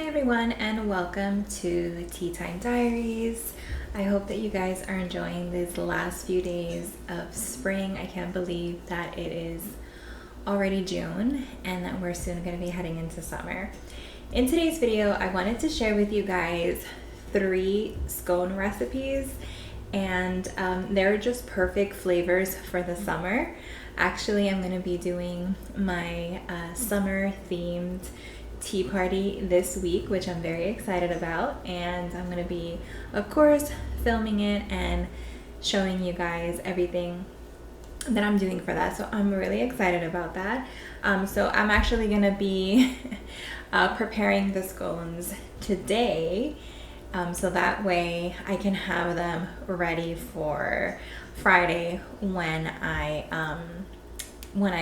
Hi everyone and welcome to Tea Time Diaries. I hope that you guys are enjoying these last few days of spring. I can't believe that it is already June and that we're soon going to be heading into summer. In today's video, I wanted to share with you guys 3 scone recipes, and they're just perfect flavors for the summer. Actually, I'm going to be doing my summer themed tea party this week, which I'm very excited about, and I'm going to be, of course, filming it and showing you guys everything that I'm doing for that. So I'm really excited about that. So I'm actually going to be preparing the scones today, so that way I can have them ready for Friday when I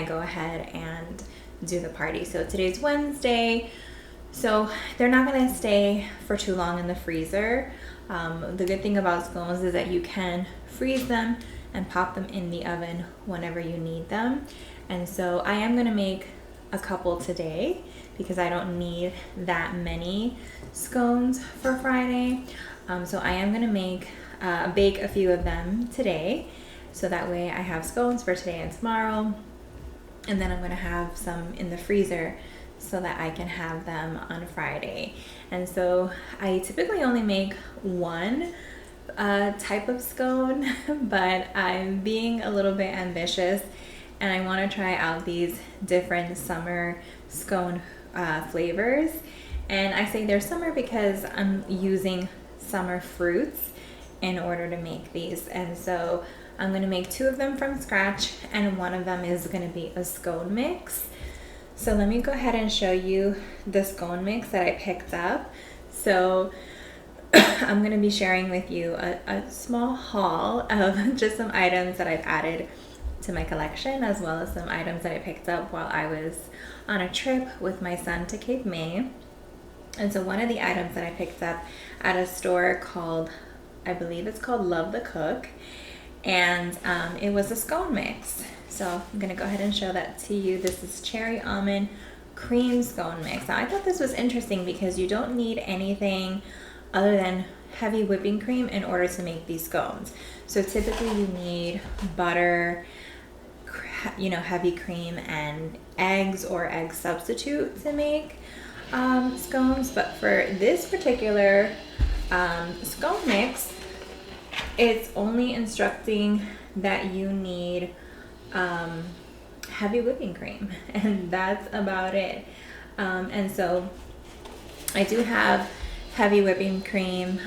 go ahead and do the party. So today's Wednesday, so they're not going to stay for too long in the freezer. The good thing about scones is that you can freeze them and pop them in the oven whenever you need them. And so I am going to make a couple today because I don't need that many scones for Friday. So I am going to bake a few of them today, so that way I have scones for today and tomorrow. And then I'm going to have some in the freezer so that I can have them on Friday. And so I typically only make one type of scone, but I'm being a little bit ambitious and I want to try out these different summer scone flavors. And I say they're summer because I'm using summer fruits in order to make these. And so I'm going to make 2 of them from scratch, and one of them is going to be a scone mix. So let me go ahead and show you the scone mix that I picked up. So I'm going to be sharing with you a small haul of just some items that I've added to my collection, as well as some items that I picked up while I was on a trip with my son to Cape May. And so one of the items that I picked up at a store called, I believe it's called Love the Cook, and it was a scone mix. So I'm gonna go ahead and show that to you. This is cherry almond cream scone mix. Now I thought this was interesting because you don't need anything other than heavy whipping cream in order to make these scones. So typically you need butter, heavy cream, and eggs or egg substitute to make scones. But for this particular scone mix, it's only instructing that you need heavy whipping cream, and that's about it. And so I do have heavy whipping cream.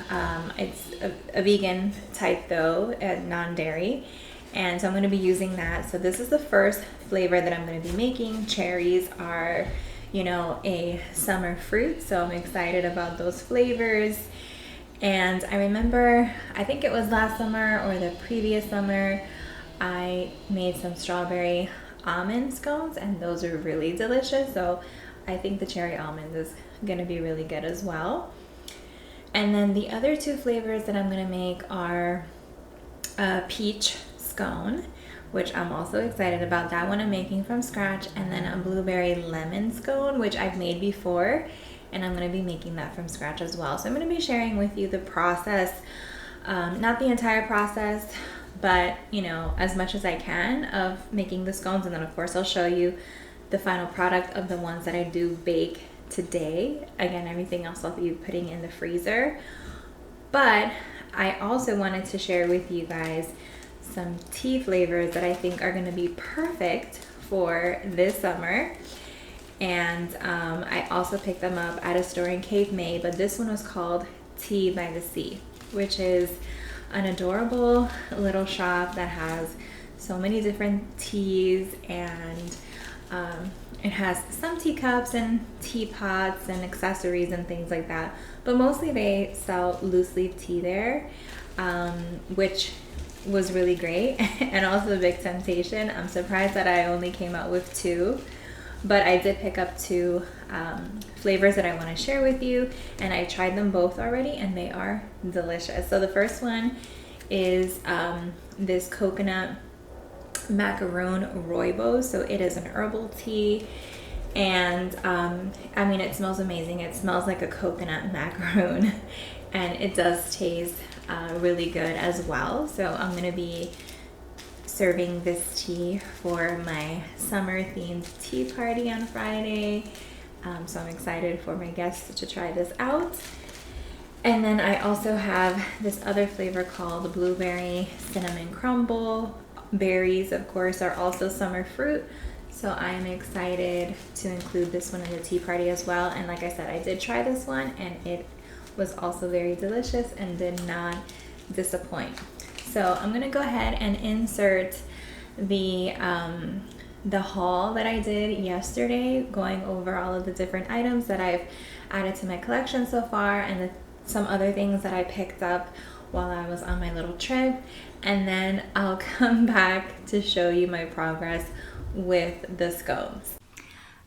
It's a vegan type though, non-dairy, and so I'm going to be using that. So this is the first flavor that I'm going to be making. Cherries are, a summer fruit, so I'm excited about those flavors. And I remember, I think it was last summer or the previous summer, I made some strawberry almond scones, and those are really delicious. So I think the cherry almond is going to be really good as well. And then the other 2 flavors that I'm going to make are a peach scone, which I'm also excited about. That one I'm making from scratch, and then a blueberry lemon scone, which I've made before, and I'm going to be making that from scratch as well. So I'm going to be sharing with you the process, not the entire process, but as much as I can of making the scones. And then of course I'll show you the final product of the ones that I do bake today. Again, everything else I'll be putting in the freezer. But I also wanted to share with you guys some tea flavors that I think are going to be perfect for this summer. And I also picked them up at a store in Cape May, but this one was called Tea by the Sea, which is an adorable little shop that has so many different teas, and it has some teacups and teapots and accessories and things like that, but mostly they sell loose leaf tea there, which was really great and also a big temptation. I'm surprised that I only came out with 2. But I did pick up 2 flavors that I want to share with you, and I tried them both already, and they are delicious. So the first one is this coconut macaroon rooibos. So it is an herbal tea, And I mean, it smells amazing. It smells like a coconut macaroon, and it does taste really good as well. So I'm going to be serving this tea for my summer themed tea party on Friday. So I'm excited for my guests to try this out. And then I also have this other flavor called blueberry cinnamon crumble. Berries, of course, are also summer fruit. So I am excited to include this one in the tea party as well. And like I said, I did try this one and it was also very delicious and did not disappoint. So I'm gonna go ahead and insert the haul that I did yesterday, going over all of the different items that I've added to my collection so far, and some other things that I picked up while I was on my little trip. And then I'll come back to show you my progress with the scones.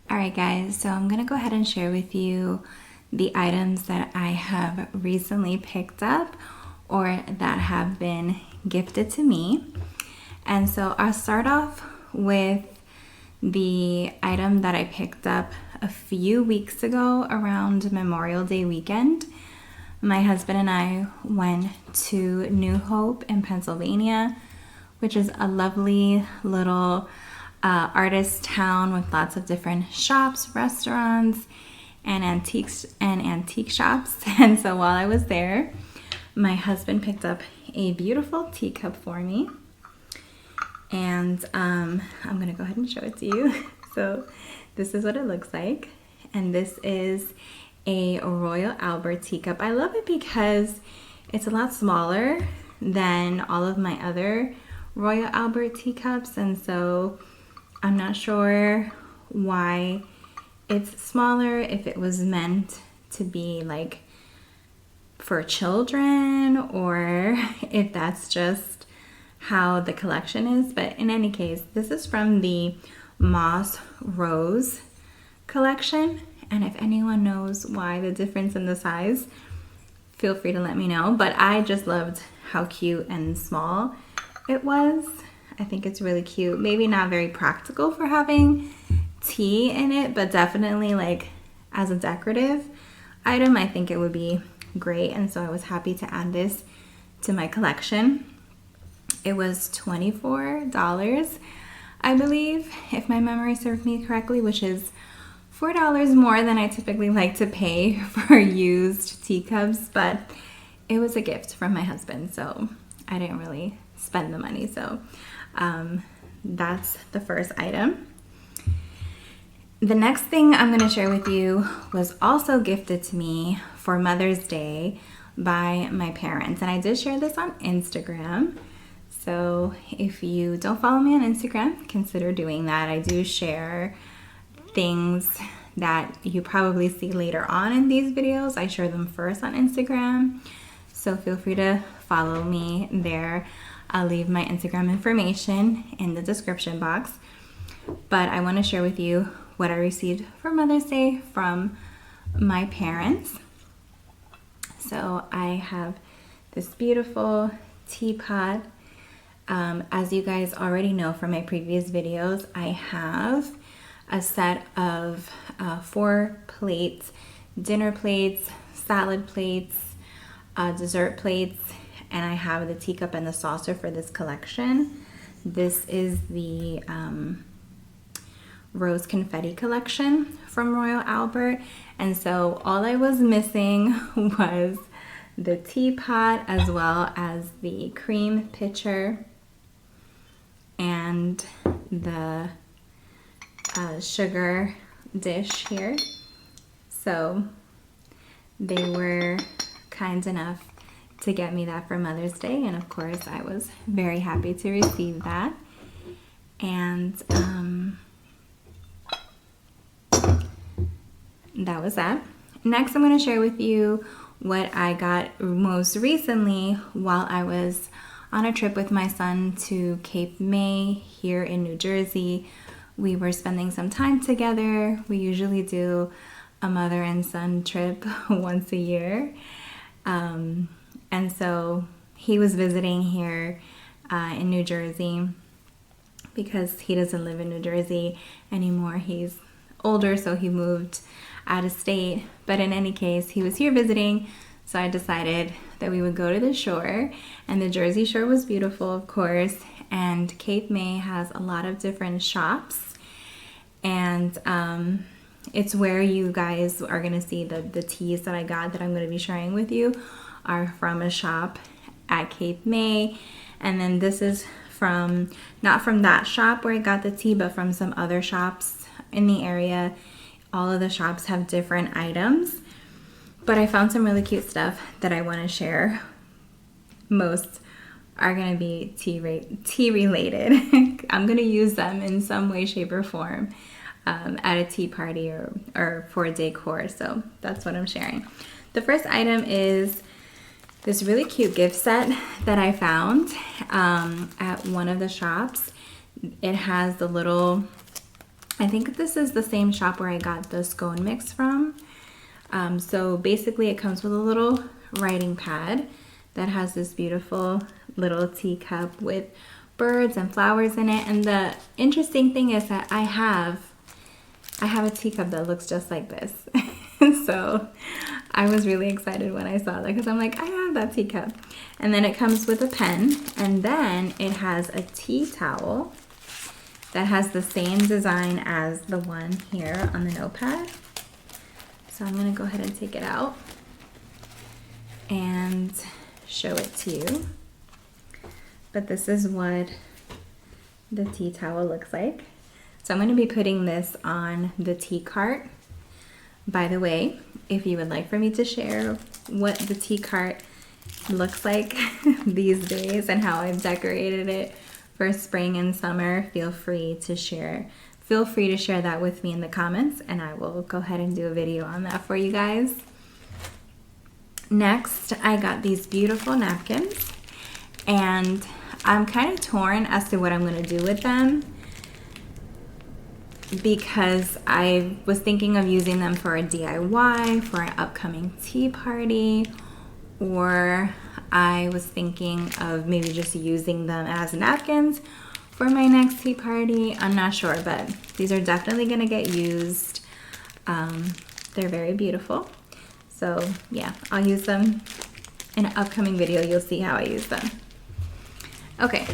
All right, guys, so I'm gonna go ahead and share with you the items that I have recently picked up or that have been gifted to me. And so I'll start off with the item that I picked up a few weeks ago around Memorial Day weekend. My husband and I went to New Hope in Pennsylvania, which is a lovely little artist town with lots of different shops, restaurants, and antique shops. And so while I was there, my husband picked up a beautiful teacup for me, and I'm gonna go ahead and show it to you. So this is what it looks like, and this is a Royal Albert teacup. I love it because it's a lot smaller than all of my other Royal Albert teacups, and so I'm not sure why it's smaller, if it was meant to be like for children or if that's just how the collection is. But in any case, this is from the Moss Rose collection, and if anyone knows why the difference in the size, feel free to let me know. But I just loved how cute and small it was. I think it's really cute. Maybe not very practical for having tea in it, but definitely like as a decorative item, I think it would be great. And so I was happy to add this to my collection. It was $24, I believe, if my memory served me correctly, which is $4 more than I typically like to pay for used teacups, but it was a gift from my husband, so I didn't really spend the money. So that's the first item. The next thing I'm going to share with you was also gifted to me for Mother's Day by my parents, and I did share this on Instagram. So if you don't follow me on Instagram, consider doing that. I do share things that you probably see later on in these videos. I share them first on Instagram, so feel free to follow me there. I'll leave my Instagram information in the description box. But I want to share with you what I received for Mother's Day from my parents. So I have this beautiful teapot. As you guys already know from my previous videos, I have a set of 4 plates, dinner plates, salad plates, dessert plates, and I have the teacup and the saucer for this collection. This is the Rose Confetti collection from Royal Albert, and so all I was missing was the teapot as well as the cream pitcher and the sugar dish here. So they were kind enough to get me that for Mother's Day, and of course I was very happy to receive that. And that was that. Next, I'm going to share with you what I got most recently while I was on a trip with my son to Cape May here in New Jersey. We were spending some time together. We usually do a mother and son trip once a year. And so he was visiting here in New Jersey because he doesn't live in New Jersey anymore. He's older, so he moved out of state. But in any case, he was here visiting, so I decided that we would go to the shore. And the Jersey Shore was beautiful, of course, and Cape May has a lot of different shops. And it's where you guys are gonna see the teas that I got that I'm gonna be sharing with you are from a shop at Cape May. And then this is from, not from that shop where I got the tea, but from some other shops in the area. All of the shops have different items, but I found some really cute stuff that I want to share. Most are going to be tea related. I'm going to use them in some way, shape, or form at a tea party or for decor, so that's what I'm sharing. The first item is this really cute gift set that I found at one of the shops. It has the little, I think this is the same shop where I got the scone mix from. So basically it comes with a little writing pad that has this beautiful little teacup with birds and flowers in it. And the interesting thing is that I have a teacup that looks just like this. So I was really excited when I saw that because I'm like, I have that teacup. And then it comes with a pen, and then it has a tea towel that has the same design as the one here on the notepad. So I'm gonna go ahead and take it out and show it to you. But this is what the tea towel looks like. So I'm gonna be putting this on the tea cart. By the way, if you would like for me to share what the tea cart looks like these days and how I've decorated it for spring and summer, feel free to share that with me in the comments, and I will go ahead and do a video on that for you guys. Next, I got these beautiful napkins, and I'm kind of torn as to what I'm going to do with them, because I was thinking of using them for a DIY, for an upcoming tea party, or I was thinking of maybe just using them as napkins for my next tea party. I'm not sure, but these are definitely gonna get used. They're very beautiful. So yeah, I'll use them in an upcoming video. You'll see how I use them. Okay,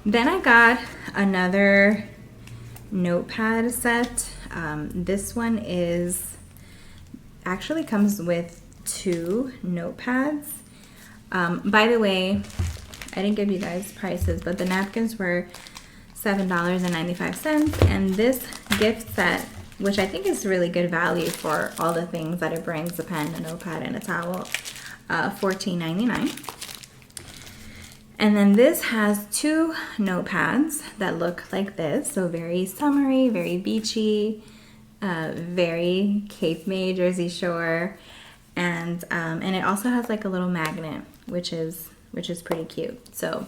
then I got another notepad set. This one actually comes with 2 notepads. By the way, I didn't give you guys prices, but the napkins were $7.95, and this gift set, which I think is really good value for all the things that it brings, a pen, a notepad, and a towel, $14.99. And then this has 2 notepads that look like this. So very summery, very beachy, very Cape May, Jersey Shore. And it also has like a little magnet, which is pretty cute. So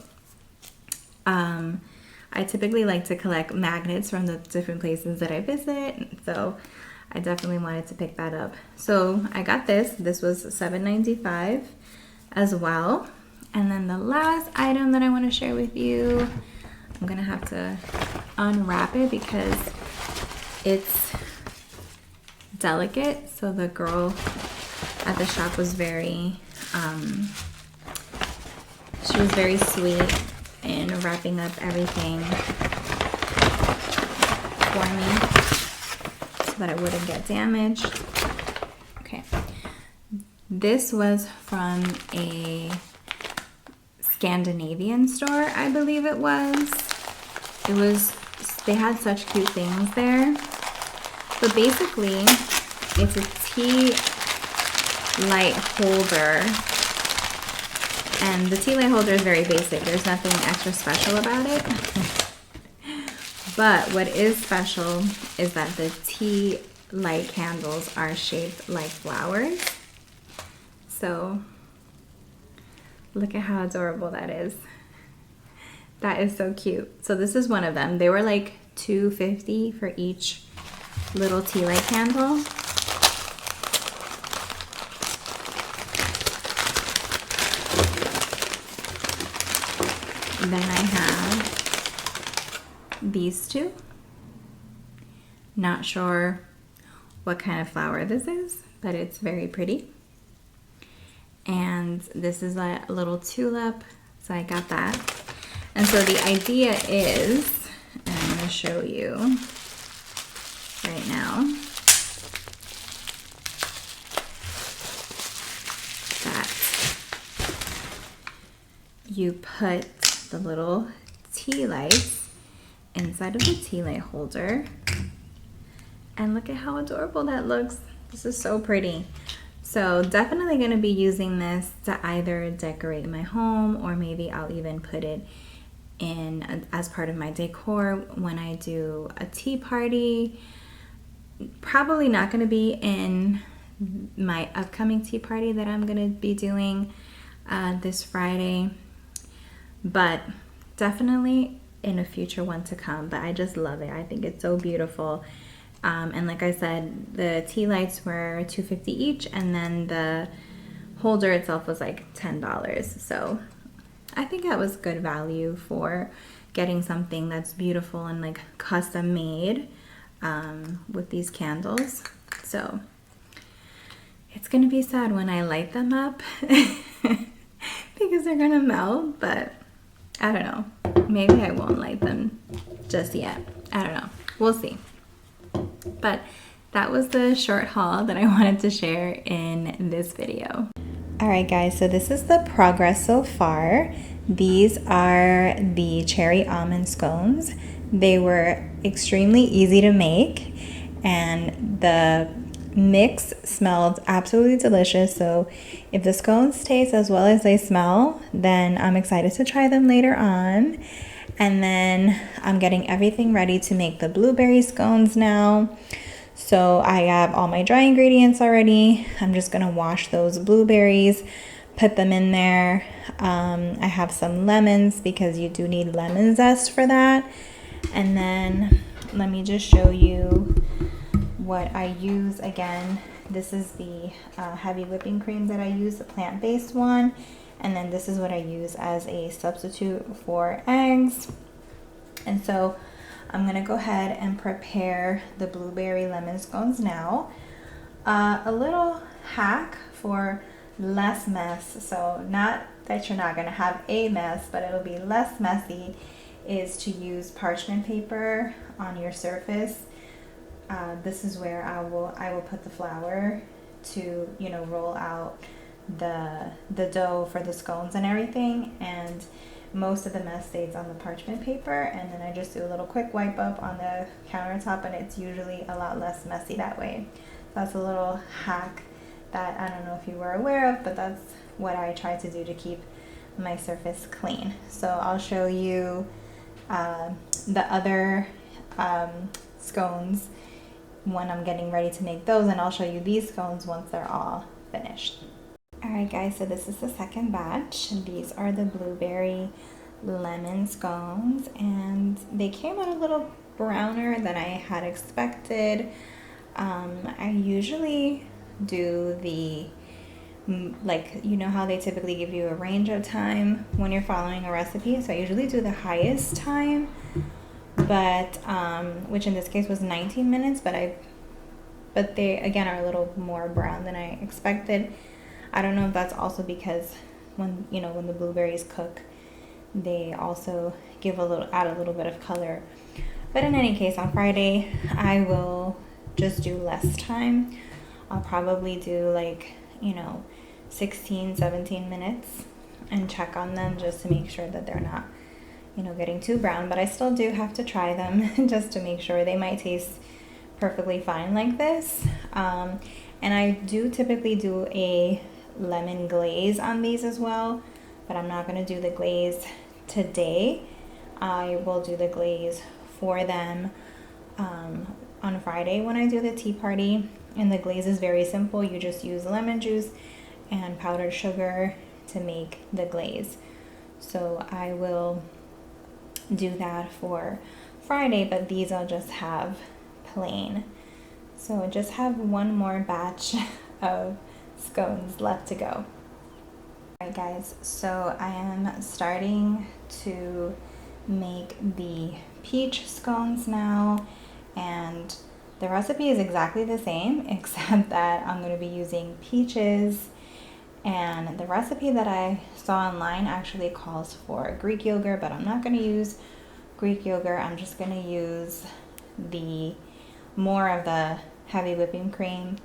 I typically like to collect magnets from the different places that I visit. So I definitely wanted to pick that up. So I got this. This was $7.95 as well. And then the last item that I want to share with you, I'm gonna have to unwrap it because it's delicate. So the girl at the shop was very, she was very sweet in wrapping up everything for me so that it wouldn't get damaged. Okay, this was from a Scandinavian store, I believe it was. They had such cute things there. But basically, it's a tea light holder. And the tea light holder is very basic. There's nothing extra special about it. But what is special is that the tea light candles are shaped like flowers. So look at how adorable that is. That is so cute. So this is one of them. They were like $2.50 for each little tea light candle. And then I have these 2. Not sure what kind of flower this is, but it's very pretty. And this is a little tulip, so I got that. And so the idea is, and I'm going to show you right now, that you put the little tea lights inside of the tea light holder. And look at how adorable that looks. This is so pretty. So definitely going to be using this to either decorate my home, or maybe I'll even put it in as part of my decor when I do a tea party. Probably not going to be in my upcoming tea party that I'm going to be doing this Friday, but definitely in a future one to come. But I just love it. I think it's so beautiful. And like I said, the tea lights were $2.50 each, and then the holder itself was like $10. So I think that was good value for getting something that's beautiful and like custom made with these candles. So it's gonna be sad when I light them up because they're gonna melt, but I don't know. Maybe I won't light them just yet. I don't know. We'll see. But that was the short haul that I wanted to share in this video. Alright guys, so this is the progress so far. These are the cherry almond scones. They were extremely easy to make, and the mix smelled absolutely delicious. So if the scones taste as well as they smell, then I'm excited to try them later on. And then I'm getting everything ready to make the blueberry scones now. So I have all my dry ingredients already. I'm just gonna wash those blueberries, put them in there. I have some lemons because you do need lemon zest for that. And then let me just show you what I use again. This is the heavy whipping cream that I use, the plant-based one. And then this is what I use as a substitute for eggs. And so I'm gonna go ahead and prepare the blueberry lemon scones now. A little hack for less mess, so not that you're not gonna have a mess, but it'll be less messy, is to use parchment paper on your surface. This is where I will put the flour to, you know, roll out the dough for the scones and everything, and most of the mess stays on the parchment paper, and then I just do a little quick wipe up on the countertop, and it's usually a lot less messy that way. That's a little hack that I don't know if you were aware of, but that's what I try to do to keep my surface clean. So I'll show you the other scones when I'm getting ready to make those, and I'll show you these scones once they're all finished. Alright guys, so this is the second batch. These are the blueberry lemon scones, and they came out a little browner than I had expected. I usually do the, like, you know how they typically give you a range of time when you're following a recipe, so I usually do the highest time, but which in this case was 19 minutes, but they again are a little more brown than I expected. I don't know if that's also because when the blueberries cook, they also add a little bit of color. But in any case, on Friday, I will just do less time. I'll probably do 16, 17 minutes and check on them just to make sure that they're not, getting too brown. But I still do have to try them just to make sure. They might taste perfectly fine like this. And I do typically do a lemon glaze on these as well, but I'm not going to do the glaze today. I will do the glaze for them on Friday when I do the tea party. And the glaze is very simple. You just use lemon juice and powdered sugar to make the glaze. So I will do that for Friday, but these I'll just have plain. So I just have one more batch of scones left to go. Alright guys, so I am starting to make the peach scones now, and The recipe is exactly the same, except that I'm going to be using peaches, and the recipe that I saw online actually calls for Greek yogurt, but I'm not going to use Greek yogurt. I'm just going to use the more of the heavy whipping cream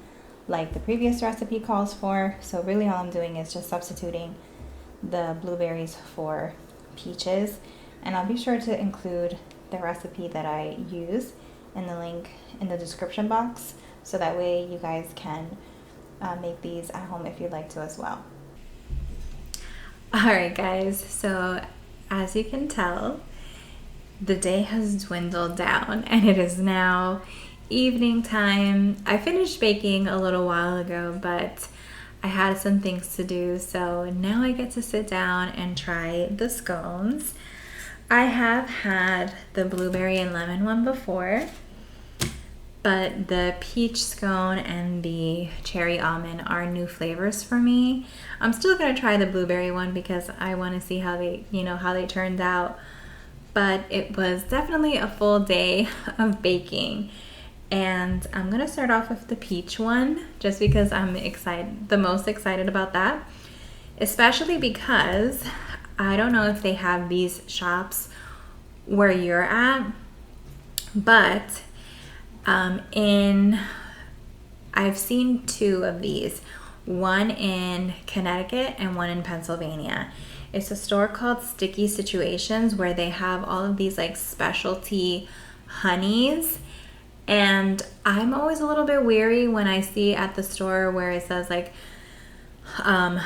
like the previous recipe calls for. So really all I'm doing is just substituting the blueberries for peaches, and I'll be sure to include the recipe that I use in the link in the description box, so that way you guys can make these at home if you'd like to as well. Alright guys, so as you can tell, the day has dwindled down and it is now evening time. I finished baking a little while ago, but I had some things to do, so now I get to sit down and try the scones. I have had the blueberry and lemon one before, but the peach scone and the cherry almond are new flavors for me. I'm still gonna try the blueberry one because I want to see how they turned out. But it was definitely a full day of baking, and I'm gonna start off with the peach one just because I'm the most excited about that, especially because I don't know if they have these shops where you're at, but I've seen two of these, one in Connecticut and one in Pennsylvania. It's a store called Sticky Situations where they have all of these like specialty honeys, and I'm always a little bit weary when I see at the store where it says like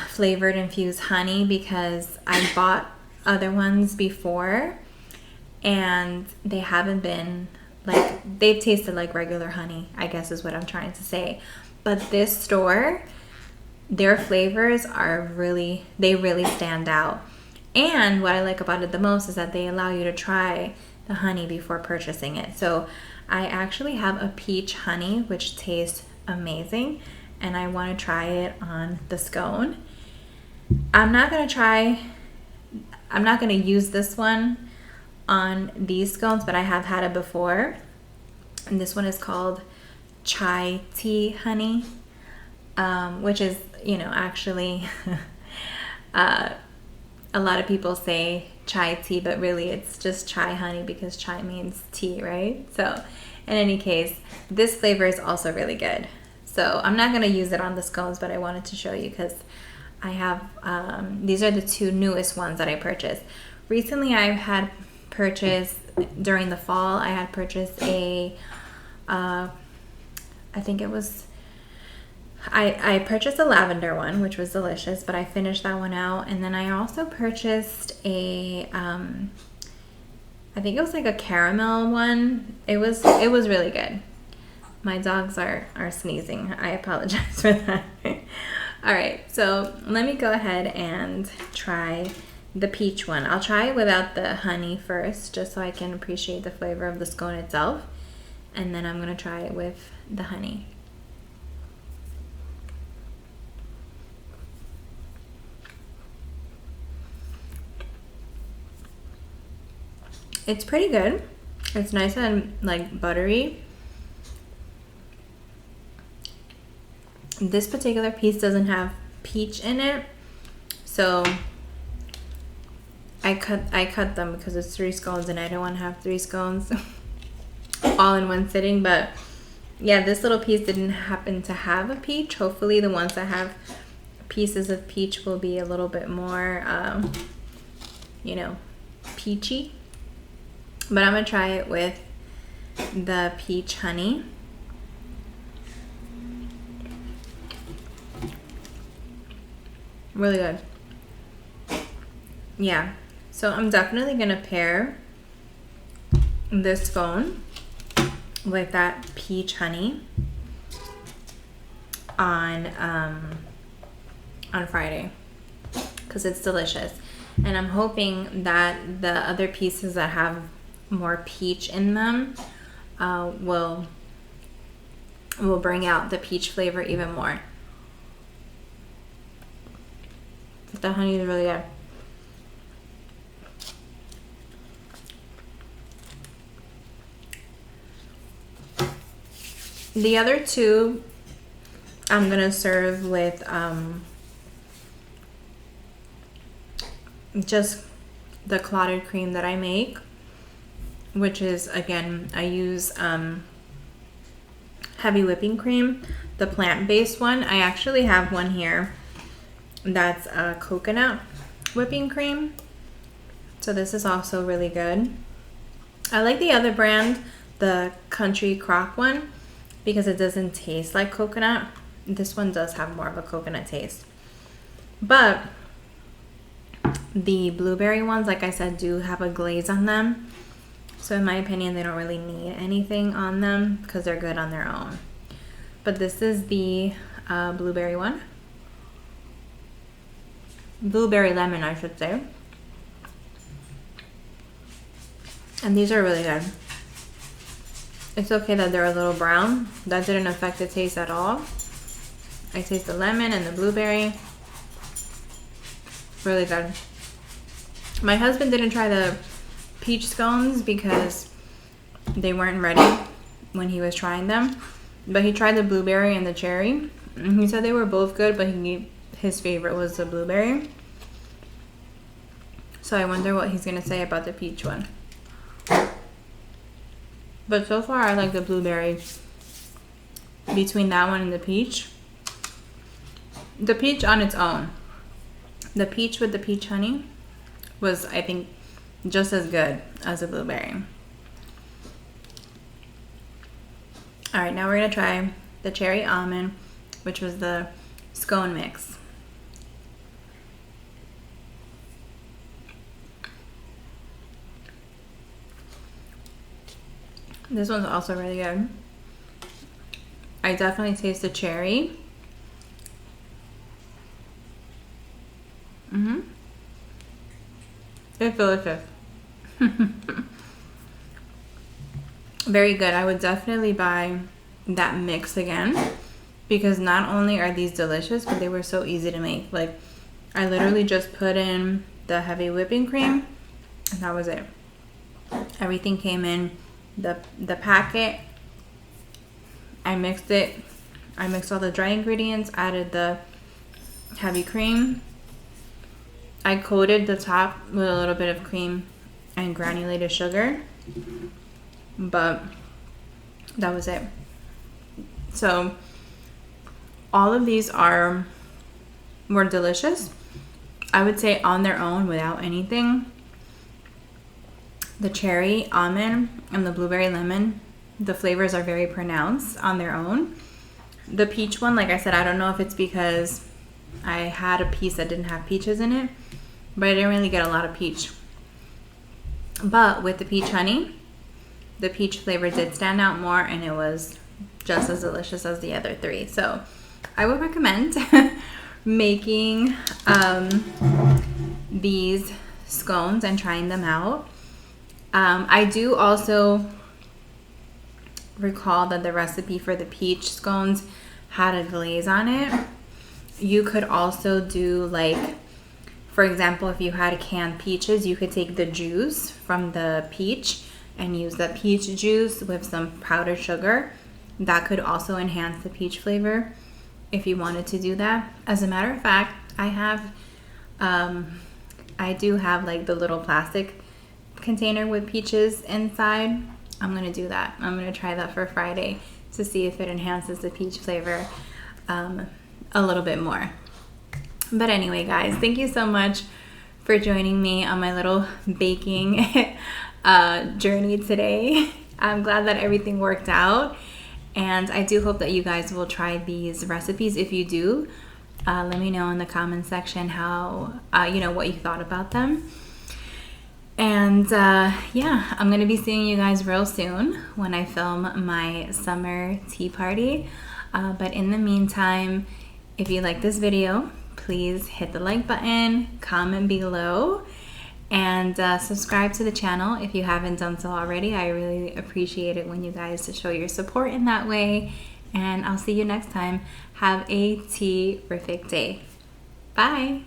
flavored infused honey, because I bought other ones before and they haven't been like, they've tasted like regular honey, I guess is what I'm trying to say. But this store, their flavors are really stand out. And what I like about it the most is that they allow you to try the honey before purchasing it. So I actually have a peach honey which tastes amazing, and I want to try it on the scone. I'm not going to use this one on these scones, but I have had it before. And this one is called chai tea honey, which is, actually a lot of people say chai tea, but really it's just chai honey because chai means tea, right? So in any case, this flavor is also really good. So I'm not going to use it on the scones, but I wanted to show you because I have, these are the two newest ones that I purchased. Recently I had purchased, during the fall, I had purchased I purchased a lavender one, which was delicious, but I finished that one out. And then I also purchased I think it was like a caramel one. It was really good. My dogs are sneezing. I apologize for that. All right, so let me go ahead and try the peach one. I'll try it without the honey first, just so I can appreciate the flavor of the scone itself. And then I'm gonna try it with the honey. It's pretty good. It's nice and like buttery. This particular piece doesn't have peach in it, so I cut them because it's 3 scones and I don't want to have 3 scones all in one sitting. But yeah, this little piece didn't happen to have a peach. Hopefully the ones that have pieces of peach will be a little bit more peachy. But I'm gonna try it with the peach honey. Really good. Yeah, so I'm definitely gonna pair this scone with that peach honey on Friday because it's delicious. And I'm hoping that the other pieces that have more peach in them will bring out the peach flavor even more. But the honey is really good. The other two I'm gonna serve with just the clotted cream that I make, which is, again, I use heavy whipping cream, the plant-based one. I actually have one here that's a coconut whipping cream, so this is also really good. I like the other brand, the Country Crock one, because it doesn't taste like coconut. This one does have more of a coconut taste, but the blueberry ones, like I said, do have a glaze on them. So in my opinion, they don't really need anything on them because they're good on their own. But this is the blueberry one. Blueberry lemon, I should say. And these are really good. It's okay that they're a little brown. That didn't affect the taste at all. I taste the lemon and the blueberry. Really good. My husband didn't try the peach scones because they weren't ready when he was trying them. But he tried the blueberry and the cherry. And he said they were both good, but his favorite was the blueberry. So I wonder what he's going to say about the peach one. But so far, I like the blueberry between that one and the peach. The peach on its own. The peach with the peach honey was, I think, just as good as the blueberry. All right, now we're going to try the cherry almond, which was the scone mix. This one's also really good. I definitely taste the cherry. It's delicious. Very good. I would definitely buy that mix again because not only are these delicious, but they were so easy to make. Like, I literally just put in the heavy whipping cream and that was it. Everything came in the packet. I mixed it. I mixed all the dry ingredients, added the heavy cream. I coated the top with a little bit of cream and granulated sugar, but that was it. So all of these were delicious. I would say on their own without anything. The cherry almond and the blueberry lemon, the flavors are very pronounced on their own. The peach one, like I said, I don't know if it's because I had a piece that didn't have peaches in it, but I didn't really get a lot of peach. But with the peach honey, the peach flavor did stand out more and it was just as delicious as the other three. So I would recommend making these scones and trying them out. I do also recall that the recipe for the peach scones had a glaze on it. You could also do, like, for example, if you had canned peaches, you could take the juice from the peach and use the peach juice with some powdered sugar. That could also enhance the peach flavor if you wanted to do that. As a matter of fact, I do have like the little plastic container with peaches inside. I'm gonna do that. I'm gonna try that for Friday to see if it enhances the peach flavor a little bit more. But anyway, guys, thank you so much for joining me on my little baking journey today. I'm glad that everything worked out, and I do hope that you guys will try these recipes. If you do, let me know in the comment section how what you thought about them. And yeah, I'm gonna be seeing you guys real soon when I film my summer tea party. But in the meantime, if you like this video, please hit the like button, comment below, and subscribe to the channel if you haven't done so already. I really appreciate it when you guys show your support in that way. And I'll see you next time. Have a tea-rific day. Bye.